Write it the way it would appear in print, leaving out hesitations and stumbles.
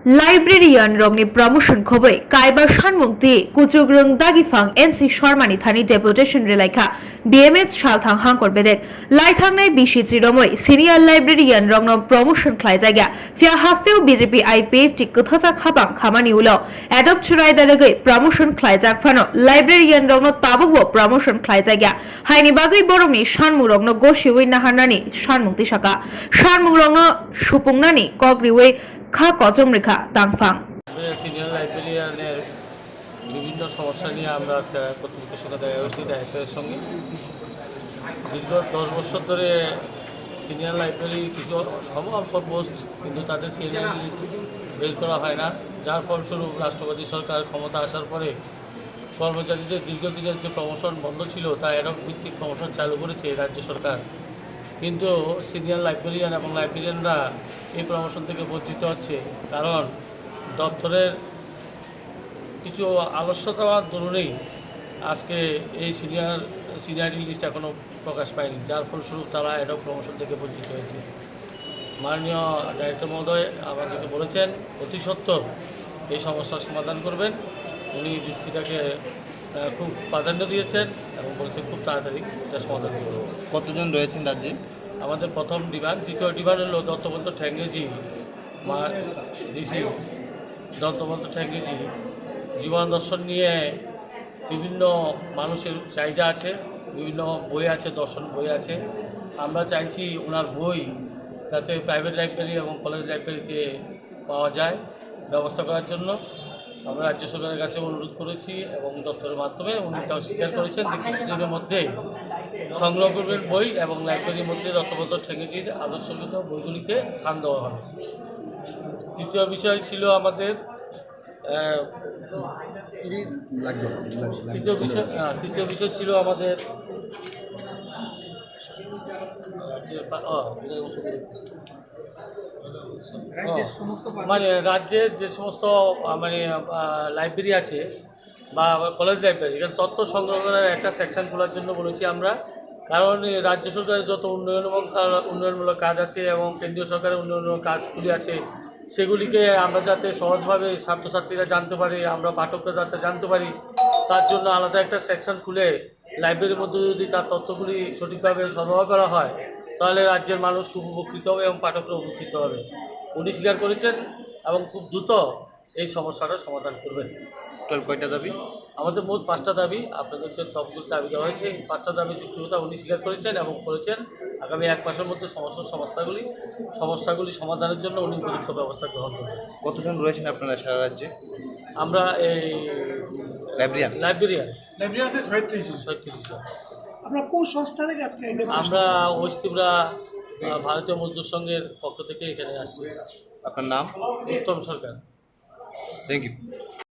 Librarian Rwng promotion khoboi Kaiba Sanmung ti kuchuk Rwng dagifang NC Shormani thani Deputation Rwkha BMS shalthang hangkor bedek laithangnai bishi chiromoi Senior Librarian Rwng promotion khlai jaiga fia hasteu BJP IPF ti kthachak habang khamani ulo adopt churai daragoi promotion khlai jak phano Librarian Rwng tabukbo promotion khlai jaiga haini bagai borongni Sanmung Rwng goshiwi nahanani Sanmung ti saka Sanmung Rwng supungnani kogriwi খা কচম রেখা তাংফাং senior লাইব্রেরিয়ানের বিভিন্ন সমস্যা নিয়ে আমরা আজকে কর্তৃপক্ষের সঙ্গে দেখা হয়েছি ডাইরেক্টরের সঙ্গে দীর্ঘ 10 বছর ধরে সিনিয়র লাইব্রেরি কিছু অল্প পোস্ট কিন্তু তাদের সিনিয়র লিস্ট বের করা হয় না, যার ফলস্বরূপ রাষ্ট্রপতি সরকার ক্ষমতা আসার পরে কর্মচারীদের দীর্ঘদিনের যে প্রমোশন বন্ধ ছিল তা এরক ভিত্তিক প্রমোশন চালু করেছে রাজ্য সরকার। কিন্তু সিনিয়র লাইব্রেরিয়ান এবং লাইব্রেরিয়ানরা এই প্রমোশন থেকে বঞ্চিত হচ্ছে, কারণ দপ্তরের কিছু আলস্যতার দরুনেই আজকে এই সিনিয়রিটি লিস্ট এখনও প্রকাশ পায়নি, যার ফলস্বরূপ তারা এডক প্রমোশন থেকে বঞ্চিত হয়েছে। মাননীয় ডাইরেক্টর মহোদয় আমাদেরকে বলেছেন অতি সত্বর এই সমস্যার সমাধান করবেন। উনি যুক্তিটাকে খুব প্রাধান্য দিয়েছেন এবং বলছেন খুব তাড়াতাড়ি এটা সমাধান করব। কতজন রয়েছেন রাজ্যে? আমাদের প্রথম ডিমান্ড, দ্বিতীয় ডিমান্ড হলো দত্তবন্ধু ঠ্যাঙ্গেজি মা ঋষি দত্তবন্ধু ঠ্যাঙ্গেজি জীবন দর্শন নিয়ে বিভিন্ন মানুষের চাহিদা আছে, বিভিন্ন বই আছে, দর্শন বই আছে। আমরা চাইছি ওনার বই যাতে প্রাইভেট লাইব্রেরি এবং কলেজ লাইব্রেরিতে পাওয়া যায় ব্যবস্থা করার জন্য আমরা রাজ্য সরকারের কাছে অনুরোধ করেছি এবং দপ্তরের মাধ্যমে উনি তাও স্বীকার করেছেন যে কিছুদিনের মধ্যে সংগ্রহ করবেন বই এবং লাইব্রেরির মধ্যে দত্তবন্ধু ঠ্যাঙ্গেজির আদর্শগত বইগুলিকে স্থান দেওয়া হবে। তৃতীয় বিষয় ছিল আমাদের তৃতীয় বিষয় ছিল আমাদের মানে রাজ্যের যে সমস্ত মানে লাইব্রেরি আছে বা কলেজ লাইব্রেরি, এখানে তথ্য সংগ্রহ করার একটা সেকশন খোলার জন্য বলেছি আমরা, কারণ রাজ্য সরকারের যত উন্নয়নমূলক কাজ আছে এবং কেন্দ্রীয় সরকারের উন্নয়নমূলক কাজগুলি আছে সেগুলিকে আমরা যাতে সহজভাবে ছাত্রছাত্রীরা জানতে পারি, আমরা পাঠকরা যাতে জানতে পারি, তার জন্য আলাদা একটা সেকশন খুলে লাইব্রেরির মধ্যে যদি তার তথ্যগুলি সঠিকভাবে সরবরাহ করা হয় তাহলে রাজ্যের মানুষ খুব উপকৃত হবে এবং পাঠকরা উপকৃত হবে। উনি স্বীকার করেছেন এবং খুব দ্রুত এই সমস্যাটা সমাধান করবেন। কয়টা দাবি? আমাদের মোট 5টা দাবি, আপনাদেরকে সবগুলো দাবি দেওয়া হয়েছে। 5টা দাবি যুক্তিকতা উনি স্বীকার করেছেন এবং বলেছেন আগামী 1 মাসের মধ্যে সমস্যাগুলি সমাধানের জন্য উনি উপযুক্ত ব্যবস্থা গ্রহণ করবেন। কতজন রয়েছেন আপনারা সারা রাজ্যে? আমরা এই লাইব্রেরিয়ান 36 জন। আমরা কোন সংস্থা থেকে আজকে? আমরা ওয়েস্ট ত্রিপুরা ভারতীয় মজদুর সংঘের পক্ষ থেকে এখানে আসছি। আপনার নাম? উত্তম সরকার। Thank you.